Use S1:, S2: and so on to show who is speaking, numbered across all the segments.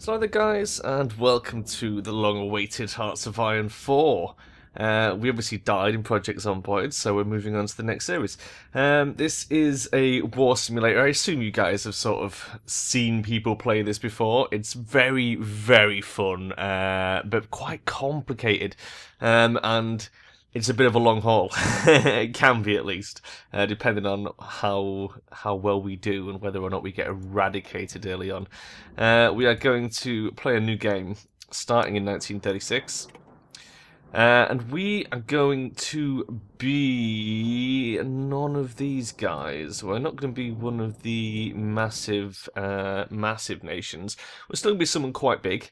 S1: So there guys, and welcome to the long-awaited Hearts of Iron 4. We obviously died in Project Zomboid, so we're moving on to the next series. This is a war simulator. I assume you guys have sort of seen people play this before. It's very, very fun, but quite complicated. And it's a bit of a long haul. It can be, at least, depending on how well we do and whether or not we get eradicated early on. We are going to play a new game starting in 1936. And we are going to be none of these guys. We're not going to be one of the massive nations. We're still going to be someone quite big.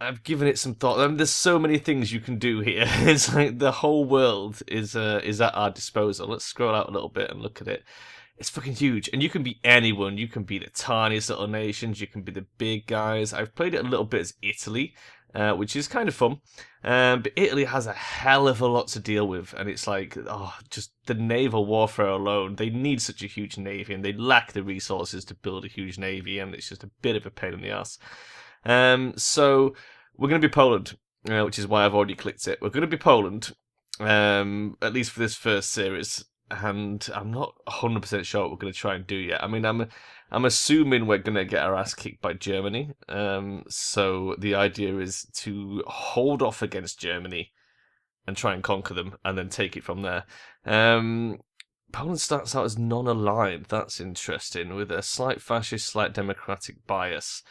S1: I've given it some thought. I mean, there's so many things you can do here. It's like the whole world is at our disposal. Let's scroll out a little bit and look at it. It's fucking huge, and you can be anyone. You can be the tiniest little nations. You can be the big guys. I've played it a little bit as Italy, which is kind of fun. But Italy has a hell of a lot to deal with, and it's like, just the naval warfare alone. They need such a huge navy, and they lack the resources to build a huge navy, and it's just a bit of a pain in the ass. So we're going to be Poland, which is why I've already clicked it. We're going to be Poland, at least for this first series, and I'm not 100% sure what we're going to try and do yet. I mean, I'm assuming we're going to get our ass kicked by Germany. So the idea is to hold off against Germany and try and conquer them, and then take it from there. Poland starts out as non-aligned. That's interesting, with a slight fascist, slight democratic bias.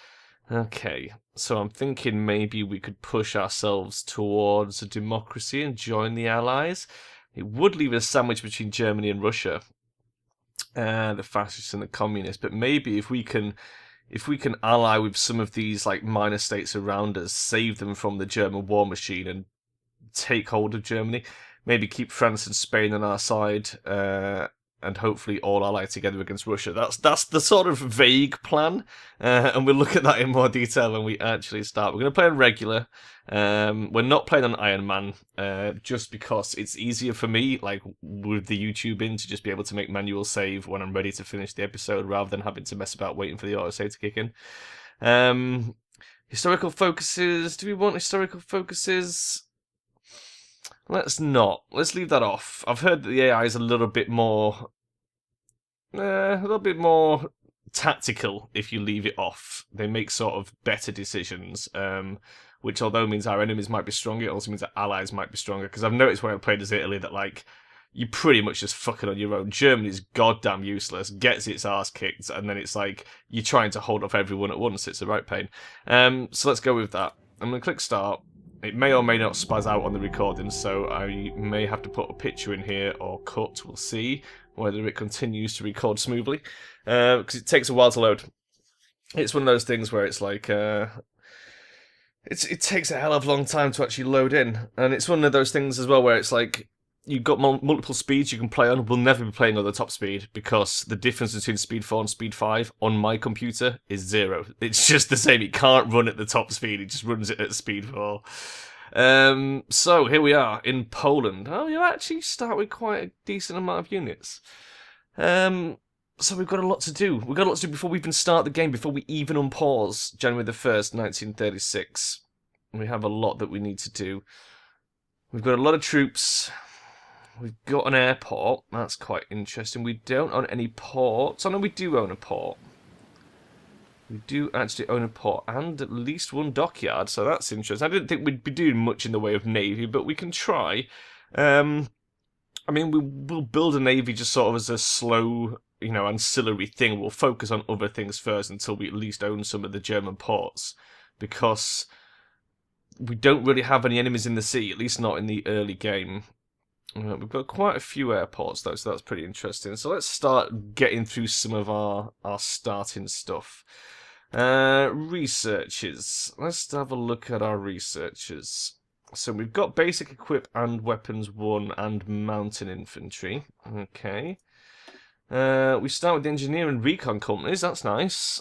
S1: Okay, so I'm thinking maybe we could push ourselves towards a democracy and join the Allies. It would leave a sandwich between Germany and Russia, the fascists and the communists. But maybe if we can ally with some of these like minor states around us, save them from the German war machine, and take hold of Germany, maybe keep France and Spain on our side, and hopefully all ally together against Russia. That's the sort of vague plan, and we'll look at that in more detail when we actually start. We're going to play on regular. We're not playing on Iron Man, just because it's easier for me, like with the YouTubing, to just be able to make manual save when I'm ready to finish the episode, rather than having to mess about waiting for the autosave to kick in. Historical focuses. Do we want historical focuses? Let's not. Let's leave that off. I've heard that the AI is a little bit more tactical if you leave it off. They make sort of better decisions, which although means our enemies might be stronger, it also means our allies might be stronger. Because I've noticed when I played as Italy that, like, you pretty much just fuck it on your own. Germany's goddamn useless, gets its ass kicked, and then it's like you're trying to hold off everyone at once. It's a right pain. So let's go with that. I'm going to click start. It may or may not spaz out on the recording, so I may have to put a picture in here or cut. We'll see whether it continues to record smoothly, because it takes a while to load. It's one of those things where it's like, it takes a hell of a long time to actually load in, and it's one of those things as well where it's like, you've got multiple speeds you can play on. We'll never be playing on the top speed, because the difference between speed 4 and speed 5 on my computer is 0. It's just the same. It can't run at the top speed. It just runs it at speed 4. So here we are in Poland. Oh, you actually start with quite a decent amount of units. So we've got a lot to do. We've got a lot to do before we even start the game, before we even unpause January the 1st, 1936. We have a lot that we need to do. We've got a lot of troops. We've got an airport. That's quite interesting. We don't own any ports. Oh, no, we do own a port. We do actually own a port and at least one dockyard, so that's interesting. I didn't think we'd be doing much in the way of navy, but we can try. I mean, we'll build a navy just sort of as a slow, ancillary thing. We'll focus on other things first until we at least own some of the German ports, because we don't really have any enemies in the sea, at least not in the early game. We've got quite a few airports, though, so that's pretty interesting. So let's start getting through some of our starting stuff. Researches. Let's have a look at our researches. So we've got basic equip and weapons 1 and mountain infantry. Okay. We start with the engineer and recon companies. That's nice.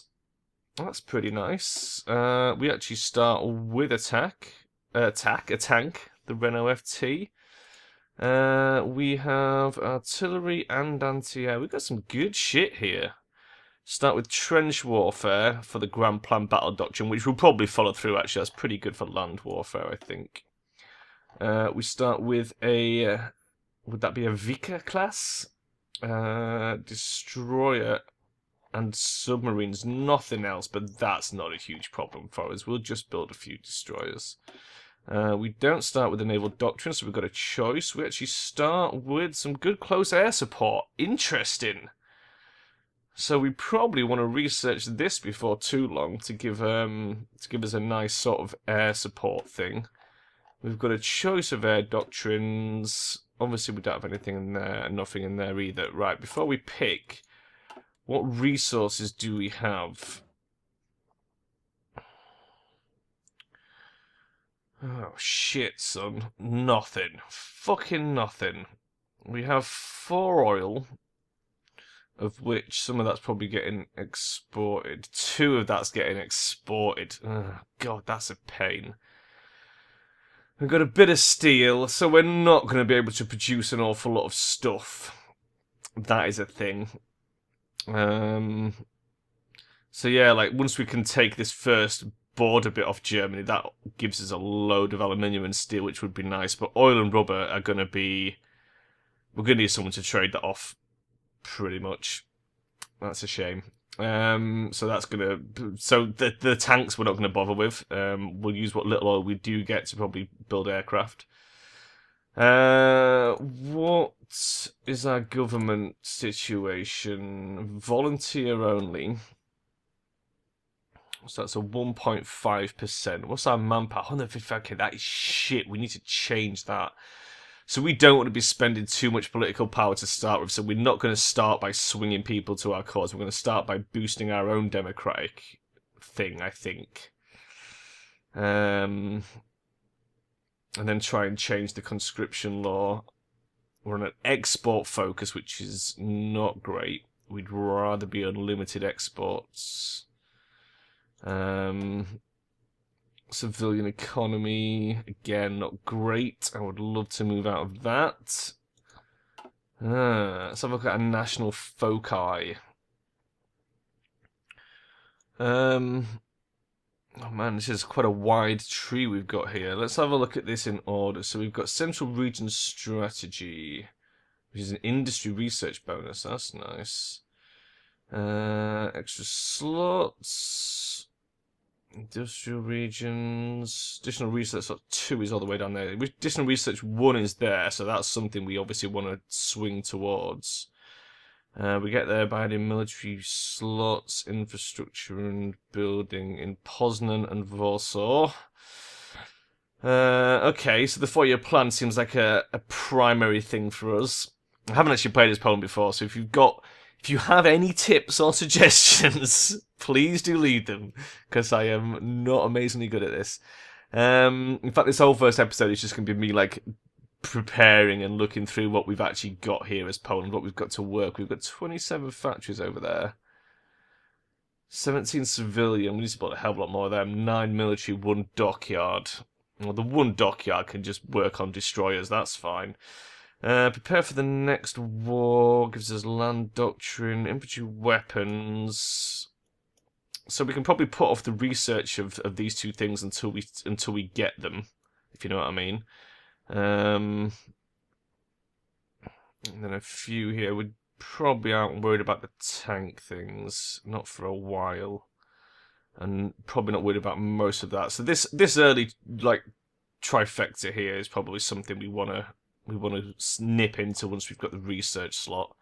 S1: That's pretty nice. We actually start with a tank, the Renault FT. We have artillery and anti-air. We've got some good shit here. Start with trench warfare for the Grand Plan Battle Doctrine, which will probably follow through, actually. That's pretty good for land warfare, I think. We start with a... would that be a Vika class? Destroyer and submarines, nothing else, but that's not a huge problem for us. We'll just build a few destroyers. We don't start with the naval doctrine, so we've got a choice. We actually start with some good close air support. Interesting. So we probably want to research this before too long to give us a nice sort of air support thing. We've got a choice of air doctrines. Obviously, we don't have anything in there, nothing in there either. Right, before we pick, what resources do we have? Oh, shit, son. Nothing. Fucking nothing. We have 4 oil, of which some of that's probably getting exported. 2 of that's getting exported. Oh, God, that's a pain. We've got a bit of steel, so we're not going to be able to produce an awful lot of stuff. That is a thing. So yeah, like, once we can take this first border bit off Germany, that gives us a load of aluminium and steel, which would be nice. But oil and rubber are going to be... we're going to need someone to trade that off, pretty much. That's a shame. So that's gonna. So the tanks we're not going to bother with. We'll use what little oil we do get to probably build aircraft. What is our government situation? Volunteer only. So that's a 1.5%. What's our manpower? 150. Okay, that is shit. We need to change that. So we don't want to be spending too much political power to start with. So we're not going to start by swinging people to our cause. We're going to start by boosting our own democratic thing, I think. And then try and change the conscription law. We're on an export focus, which is not great. We'd rather be unlimited exports. Civilian economy, again, not great. I would love to move out of that. Let's have a look at a national foci. Oh man, this is quite a wide tree we've got here. Let's have a look at this in order. So we've got Central Region Strategy, which is an industry research bonus. That's nice. Extra slots. Industrial regions. Additional research 2 is all the way down there. Additional research 1 is there, so that's something we obviously want to swing towards. We get there by adding military slots, infrastructure and building in Poznan and Warsaw. Okay, so the 4-year plan seems like a primary thing for us. I haven't actually played as Poland before, so if you have any tips or suggestions, please do leave them, because I am not amazingly good at this. In fact, this whole first episode is just going to be me, like, preparing and looking through what we've actually got here as Poland, what we've got to work. We've got 27 factories over there. 17 civilian. We need to build a hell of a lot more of them. 9 military, 1 dockyard. Well, the 1 dockyard can just work on destroyers, that's fine. Prepare for the next war, gives us land doctrine, infantry weapons. So we can probably put off the research of these 2 things until we get them, if you know what I mean. And then a few here. We probably aren't worried about the tank things, not for a while, and probably not worried about most of that. So this early, like, trifecta here is probably something we want to nip into once we've got the research slot.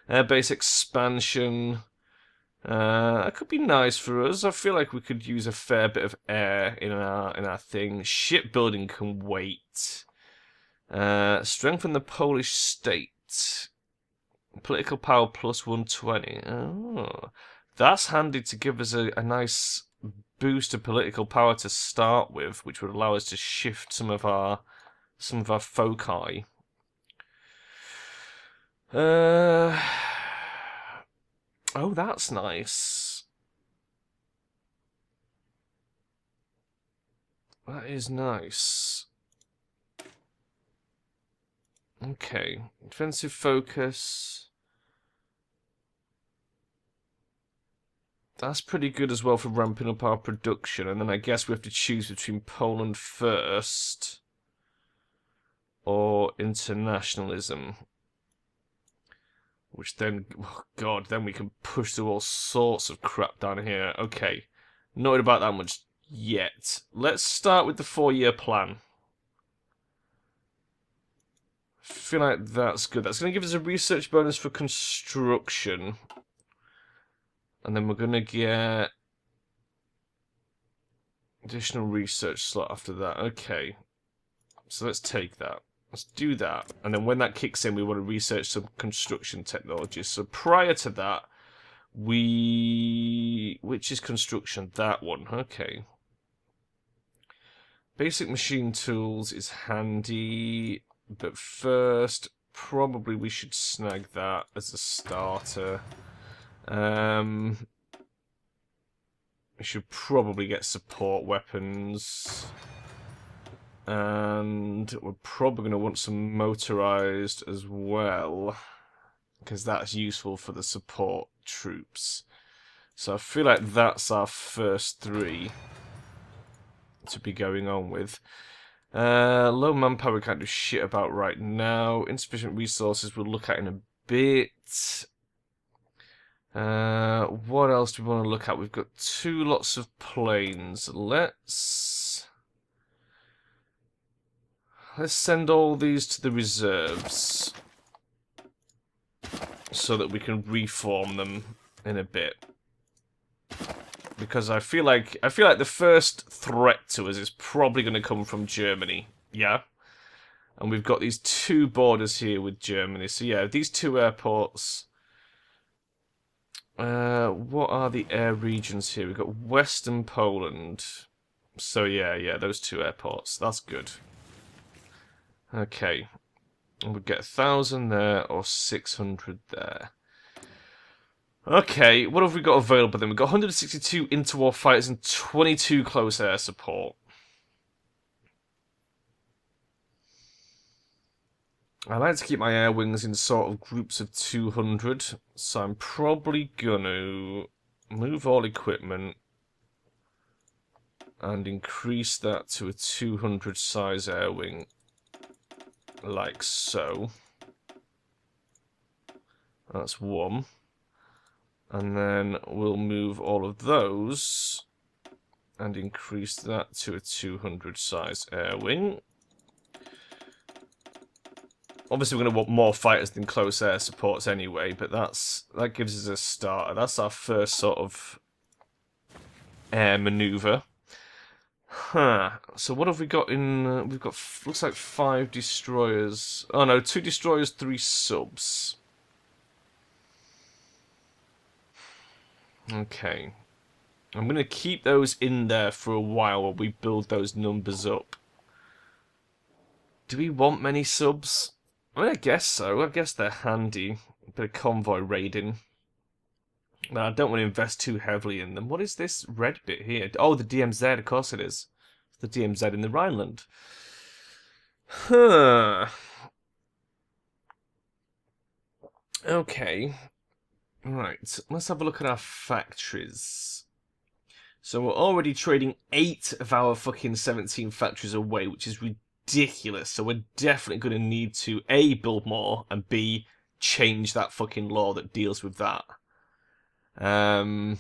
S1: Base expansion. That could be nice for us. I feel like we could use a fair bit of air in our thing. Shipbuilding can wait. Strengthen the Polish state. Political power plus 120. Oh, that's handy to give us a nice boost of political power to start with, which would allow us to shift some of our foci. Oh, that's nice. That is nice. Okay, defensive focus. That's pretty good as well for ramping up our production. And then I guess we have to choose between Poland first or internationalism. Which then, oh god, then we can push through all sorts of crap down here. Okay, not worried about that much yet. Let's start with the 4-year plan. I feel like that's good. That's going to give us a research bonus for construction. And then we're going to get additional research slot after that. Okay, so let's take that. Let's do that. And then when that kicks in, we want to research some construction technologies. So prior to that, which is construction? That one. Okay. Basic machine tools is handy. But first, probably we should snag that as a starter. We should probably get support weapons. And we're probably going to want some motorized as well, because that's useful for the support troops. So I feel like that's our first 3 to be going on with. Low manpower we can't do shit about right now. Insufficient resources we'll look at in a bit. What else do we want to look at? We've got 2 lots of planes. Let's send all these to the reserves so that we can reform them in a bit. Because I feel like the first threat to us is probably going to come from Germany. Yeah? And we've got these 2 borders here with Germany. So yeah, these 2 airports. What are the air regions here? We've got Western Poland. So yeah, those 2 airports. That's good. Okay, and we'll get 1,000 there or 600 there. Okay, what have we got available then? We've got 162 interwar fighters and 22 close air support. I like to keep my air wings in sort of groups of 200, so I'm probably gonna move all equipment and increase that to a 200 size air wing. Like so. That's 1. And then we'll move all of those and increase that to a 200 size air wing. Obviously we're going to want more fighters than close air supports anyway, but that gives us a starter. That's our first sort of air maneuver. Huh. So what have we got in... we've got, looks like 5 destroyers. Oh no, 2 destroyers, 3 subs. Okay. I'm going to keep those in there for a while while we build those numbers up. Do we want many subs? I mean, I guess so. I guess they're handy. A bit of convoy raiding. But I don't want to invest too heavily in them. What is this red bit here? Oh, the DMZ, of course it is. The DMZ in the Rhineland. Huh. Okay. Right, let's have a look at our factories. So we're already trading 8 of our fucking 17 factories away, which is ridiculous. So we're definitely going to need to A, build more, and B, change that fucking law that deals with that. I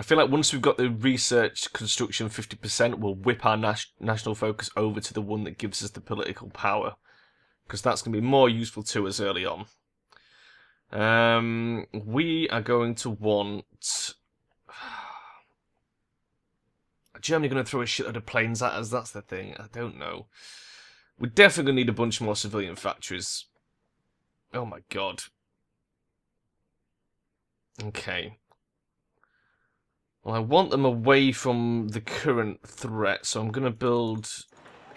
S1: feel like once we've got the research construction 50%, we'll whip our national focus over to the one that gives us the political power. Because that's going to be more useful to us early on. We are going to want... Germany going to throw a shitload of planes at us? That's the thing. I don't know. We're definitely going to need a bunch more civilian factories. Oh my god. Okay. Well, I want them away from the current threat, so I'm going to build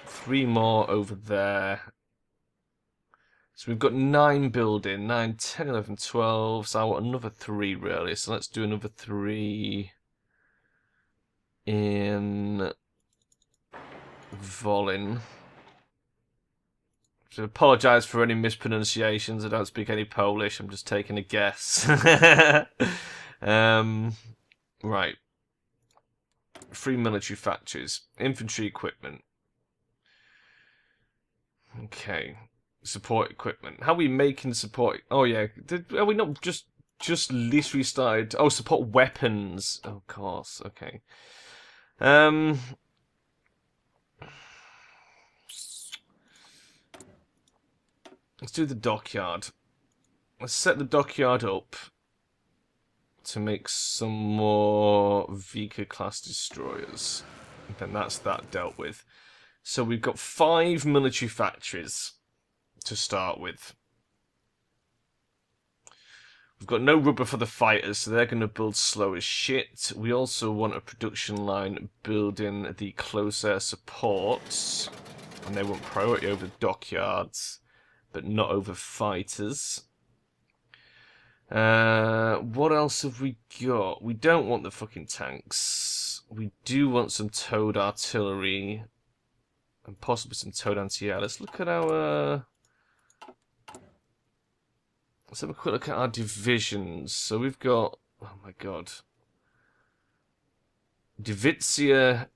S1: 3 more over there. So we've got 9 building, 9, 10, 11, 12, so I want another 3 really, so let's do another 3 in Volin. So apologise for any mispronunciations, I don't speak any Polish, I'm just taking a guess. Right. 3 military factories. Infantry equipment. Okay. Support equipment. How are we making support? Oh, yeah. Are we not just literally started? Oh, support weapons. Oh, of course. Okay. Let's do the dockyard. Let's set the dockyard up to make some more Vika-class destroyers. Then that's that dealt with. So we've got 5 military factories to start with. We've got no rubber for the fighters, so they're going to build slow as shit. We also want a production line building the close air supports. And they want priority over dockyards, but not over fighters. What else have we got? We don't want the fucking tanks. We do want some towed artillery. And possibly some towed anti-air. Let's look at our... Let's have a quick look at our divisions. So we've got... Oh my god. Divizia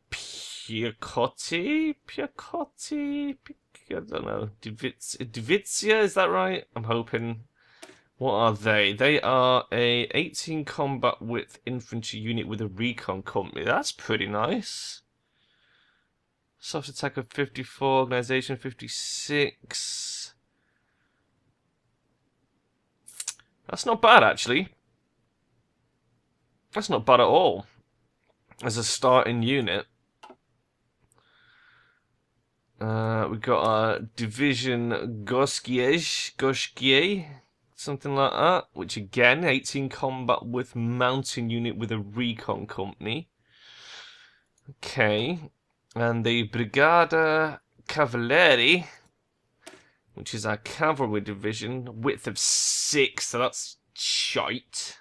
S1: Piacotti? Piacotti? I don't know. Divizia, is that right? I'm hoping. What are they? They are a 18 combat width infantry unit with a recon company. That's pretty nice. Soft attack of 54, organization 56. That's not bad, actually. That's not bad at all. As a starting unit. We've got our division Goskier, something like that. Which again, 18 combat with mountain unit with a recon company. Okay. And the Brigada Cavalieri, which is our cavalry division, width of 6, so that's shite.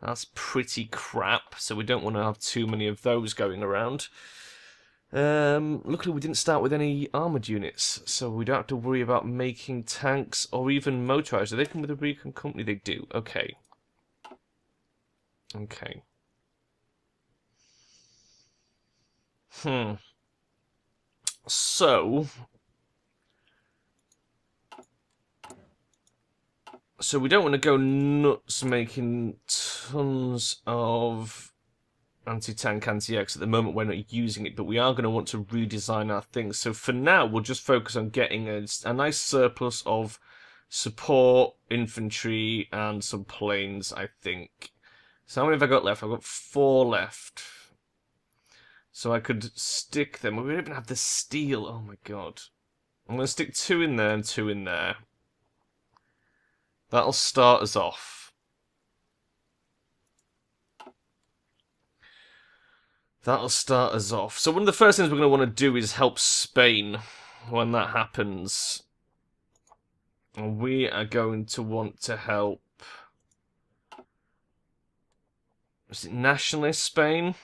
S1: That's pretty crap, so we don't want to have too many of those going around. Luckily we didn't start with any armoured units, so we don't have to worry about making tanks or even motorized. Do they come with a recon company? They do. Okay. Okay. So we don't want to go nuts making tons of anti-tank, anti-X. At the moment we're not using it, but we are going to want to redesign our things. So for now we'll just focus on getting a nice surplus of support, infantry, and some planes, I think. So how many have I got left? I've got 4 left. So I could stick them. We don't even have the steel. Oh my god. I'm going to stick 2 in there and 2 in there. That'll start us off. That'll start us off. So one of the first things we're going to want to do is help Spain when that happens. And we are going to want to help... Is it nationalist Spain?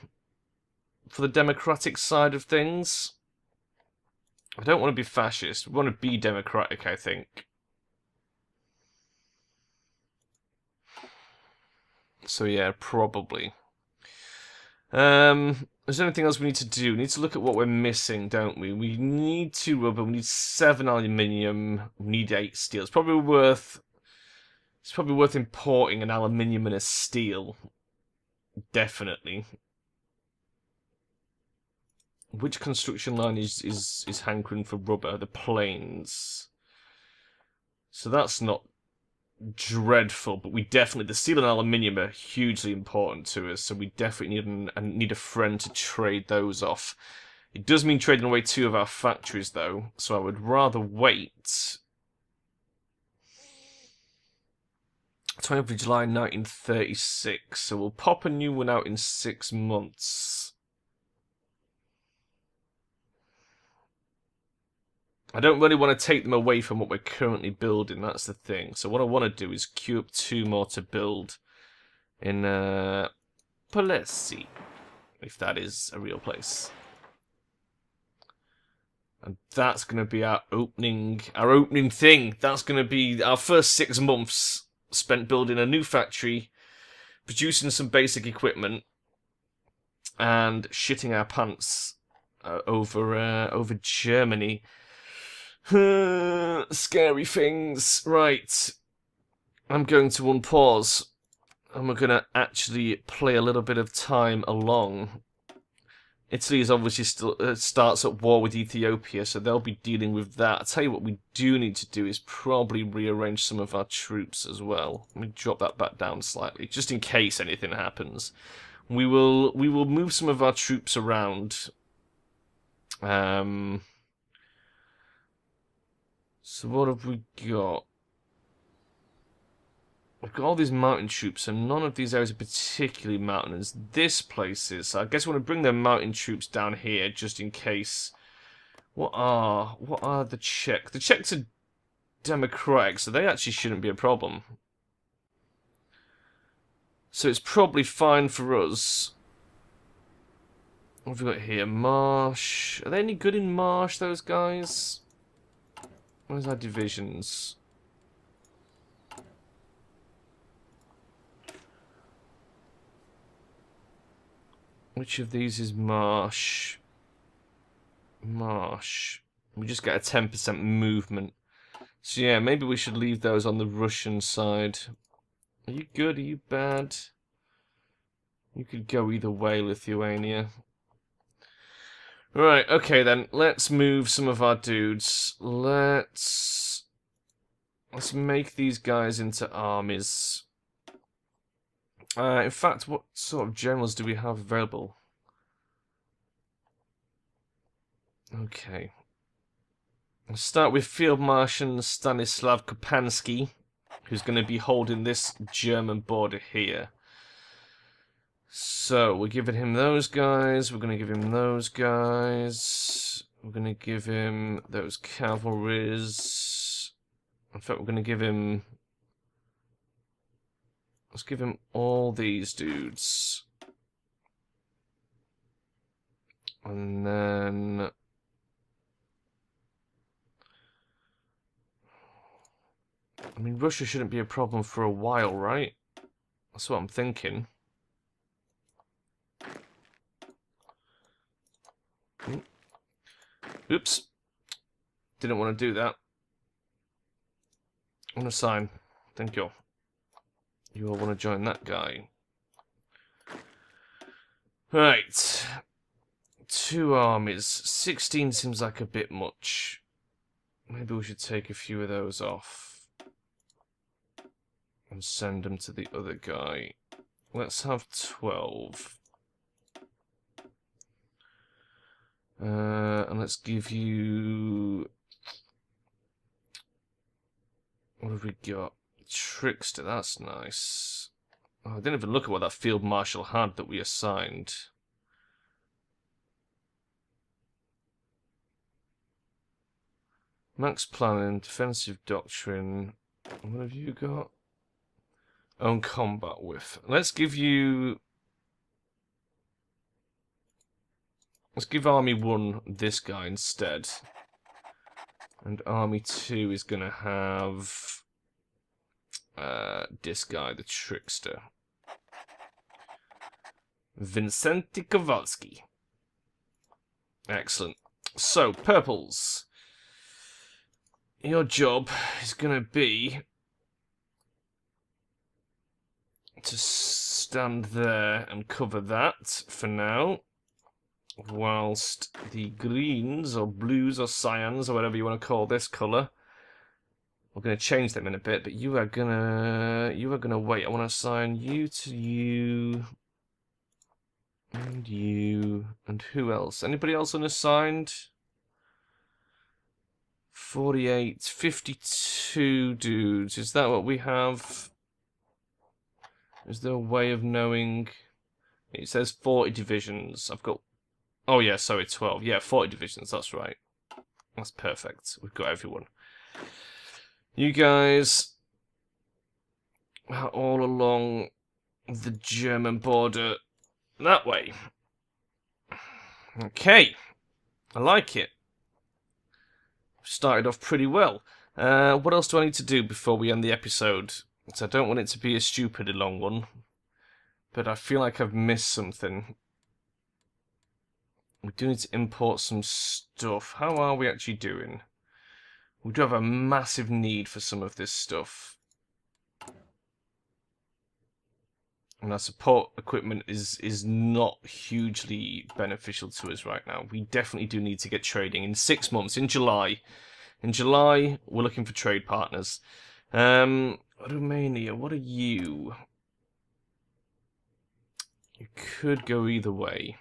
S1: For the democratic side of things. I don't want to be fascist. We want to be democratic, I think. So yeah, probably. Is there anything else we need to do? We need to look at what we're missing, don't we? We need 2 rubber, we need 7 aluminium, we need 8 steel. It's probably worth importing an aluminium and a steel. Definitely. Which construction line is hankering for rubber? The planes. So that's not dreadful, but we definitely, the steel and aluminium are hugely important to us, so we definitely need a friend to trade those off. It does mean trading away 2 of our factories, though, so I would rather wait. 20th of July 1936, so we'll pop a new one out in 6 months. I don't really want to take them away from what we're currently building, that's the thing. So what I want to do is queue up 2 more to build in Polessi, if that is a real place. And that's going to be our opening thing. That's going to be our first 6 months spent building a new factory, producing some basic equipment, and shitting our pants over Germany. Scary things. Right. I'm going to unpause, and we're going to actually play a little bit of time along. Italy is obviously still starts at war with Ethiopia, so they'll be dealing with that. I'll tell you what we do need to do is probably rearrange some of our troops as well. Let me drop that back down slightly, just in case anything happens. We will move some of our troops around. So what have we got? We've got all these mountain troops, and none of these areas are particularly mountainous. This place is. So I guess we want to bring the mountain troops down here, just in case. What are the Czechs? The Czechs are democratic, so they actually shouldn't be a problem. So it's probably fine for us. What have we got here? Marsh. Are they any good in Marsh, those guys? Where's our divisions? Which of these is Marsh? Marsh. We just get a 10% movement. So yeah, maybe we should leave those on the Russian side. Are you good? Are you bad? You could go either way, Lithuania. Right, okay then. Let's move some of our dudes. Let's make these guys into armies. In fact, what sort of generals do we have available? Okay. Let's start with Field Marshal Stanislav Kopansky, who's going to be holding this German border here. So, we're giving him those guys, we're going to give him those guys, we're going to give him those cavalries. In fact, we're going to give him... Let's give him all these dudes. And then... I mean, Russia shouldn't be a problem for a while, right? That's what I'm thinking. Oops. Didn't want to do that. I want to sign. Thank you. You all want to join that guy. Right. 2 armies. 16 seems like a bit much. Maybe we should take a few of those off. And send them to the other guy. Let's have 12. And let's give you... What have we got? Trickster, that's nice. Oh, I didn't even look at what that field marshal had that we assigned. Max planning, defensive doctrine. What have you got? Own combat with. Let's give you... Let's give Army 1 this guy instead. And Army 2 is going to have... this guy, the Trickster. Vincenti Kowalski. Excellent. So, purples. Your job is going to be to stand there and cover that for now. Whilst the greens, or blues, or cyans, or whatever you want to call this colour, we're going to change them in a bit, but you are gonna wait. I want to assign you to you, and you, and who else? Anybody else unassigned? 48, 52 dudes. Is that what we have? Is there a way of knowing? It says 40 divisions. I've got... Oh yeah, sorry, 12. Yeah, 40 divisions, that's right. That's perfect. We've got everyone. You guys are all along the German border that way. Okay. I like it. Started off pretty well. What else do I need to do before we end the episode? So I don't want it to be a stupidly long one. But I feel like I've missed something. We do need to import some stuff. How are we actually doing? We do have a massive need for some of this stuff. And our support equipment is not hugely beneficial to us right now. We definitely do need to get trading. In 6 months, in July. In July, we're looking for trade partners. Romania, what are you? You could go either way.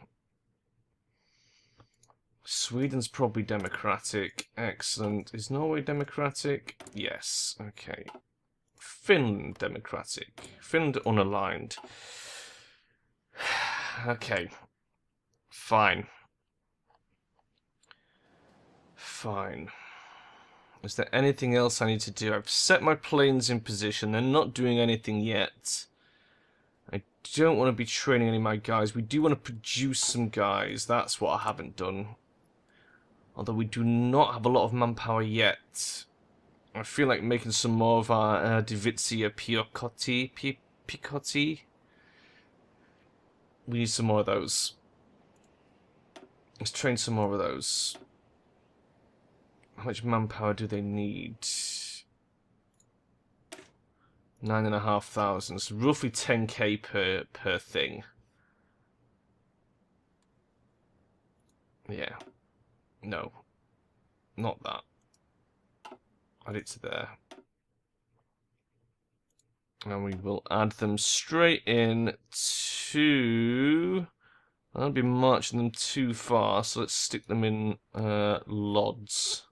S1: Sweden's probably democratic. Excellent. Is Norway democratic? Yes. Okay. Finland democratic. Finland unaligned. Okay. Fine. Fine. Is there anything else I need to do? I've set my planes in position. They're not doing anything yet. I don't want to be training any of my guys. We do want to produce some guys. That's what I haven't done. Although we do not have a lot of manpower yet. I feel like making some more of our Divizia Picotti. We need some more of those. Let's train some more of those. How much manpower do they need? 9,500. So roughly 10k per thing. Yeah. No. Not that. Add it to there. And we will add them straight in to... I don't be marching them too far, so let's stick them in LODs.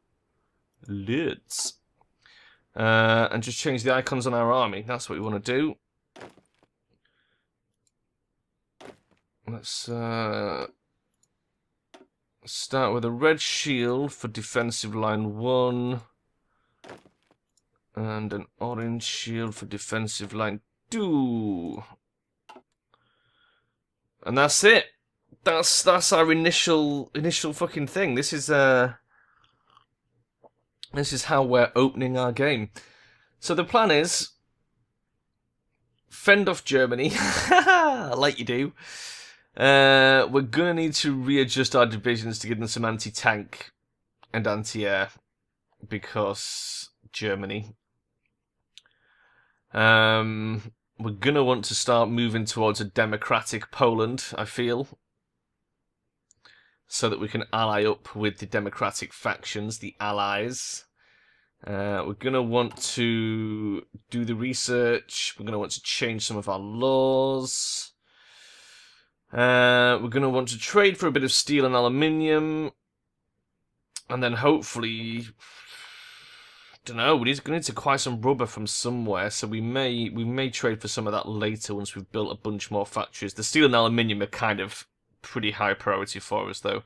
S1: Lids. And just change the icons on our army. That's what we want to do. Let's start with a red shield for defensive line 1. And an orange shield for defensive line 2. And that's it. That's our initial fucking thing. This is how we're opening our game. So the plan is fend off Germany, like you do. We're gonna need to readjust our divisions to give them some anti-tank and anti-air because Germany. We're gonna want to start moving towards a democratic Poland, I feel, so that we can ally up with the democratic factions, the allies. We're gonna want to do the research. We're gonna want to change some of our laws. We're gonna want to trade for a bit of steel and aluminium, and then hopefully, don't know. We're gonna need to acquire some rubber from somewhere, so we may trade for some of that later once we've built a bunch more factories. The steel and aluminium are kind of pretty high priority for us, though.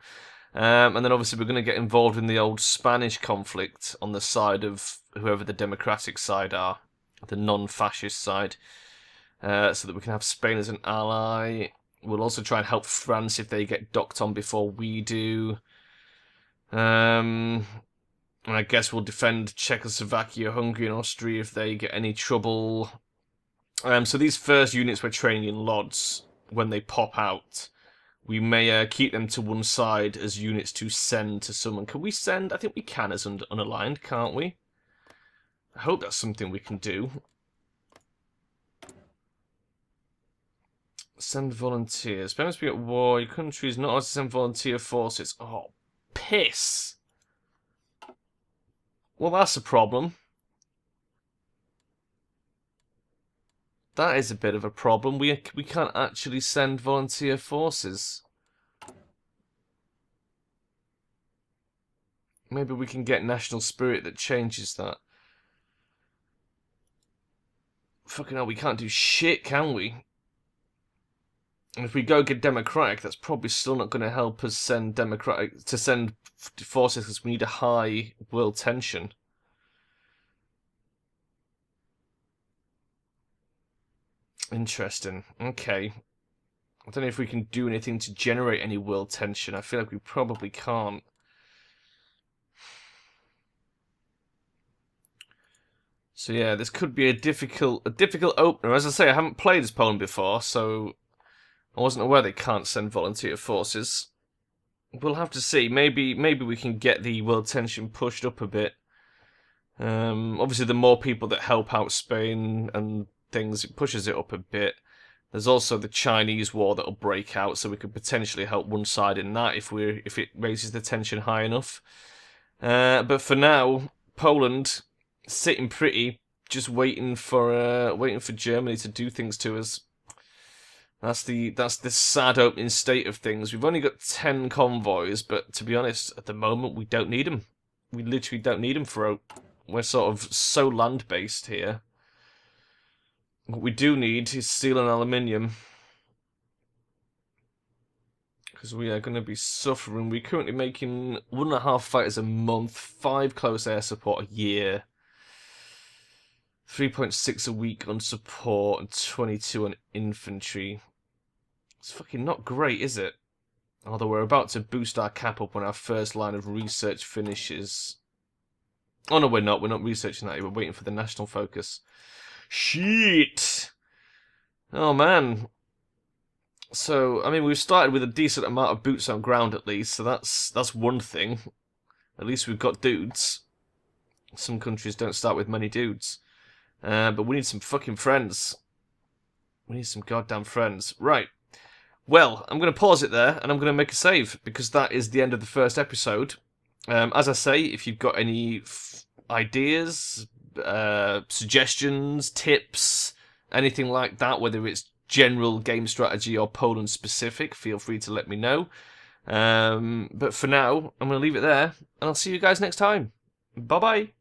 S1: And then obviously we're going to get involved in the old Spanish conflict on the side of whoever the democratic side are, the non-fascist side, so that we can have Spain as an ally. We'll also try and help France if they get docked on before we do. And I guess we'll defend Czechoslovakia, Hungary and Austria if they get any trouble. So these first units we're training in LODs, when they pop out, we may keep them to one side as units to send to someone. Can we send? I think we can as unaligned, can't we? I hope that's something we can do. Send volunteers. Parents be at war. Your country is not allowed to send volunteer forces. Oh, piss. Well, that's a problem. That is a bit of a problem. We can't actually send volunteer forces. Maybe we can get national spirit that changes that. Fucking hell, we can't do shit, can we? And if we go get democratic, that's probably still not going to help us send forces because we need a high world tension. Interesting. Okay. I don't know if we can do anything to generate any world tension. I feel like we probably can't. So yeah, this could be a difficult opener. As I say, I haven't played as Poland before, so I wasn't aware they can't send volunteer forces. We'll have to see. Maybe we can get the world tension pushed up a bit. Obviously, the more people that help out Spain and things, it pushes it up a bit. There's also the Chinese war that'll break out, so we could potentially help one side in that if it raises the tension high enough. But for now, Poland sitting pretty, just waiting for Germany to do things to us. That's the sad opening state of things. We've only got 10 convoys, but to be honest, at the moment we don't need them. We literally don't need them for. We're sort of so land-based here. What we do need is steel and aluminium. Because we are going to be suffering. We're currently making 1.5 fighters a month, 5 close air support a year, 3.6 a week on support, and 22 on infantry. It's fucking not great, is it? Although we're about to boost our cap up when our first line of research finishes. Oh no, we're not. We're not researching that. We're waiting for the national focus. Shit! Oh man. So, I mean, we've started with a decent amount of boots on ground at least, so that's one thing. At least we've got dudes. Some countries don't start with many dudes. But we need some fucking friends. We need some goddamn friends. Right. Well, I'm going to pause it there, and I'm going to make a save, because that is the end of the first episode. As I say, if you've got any ideas, suggestions, tips, anything like that, whether it's general game strategy or Poland specific, feel free to let me know. But for now, I'm going to leave it there, and I'll see you guys next time. Bye-bye.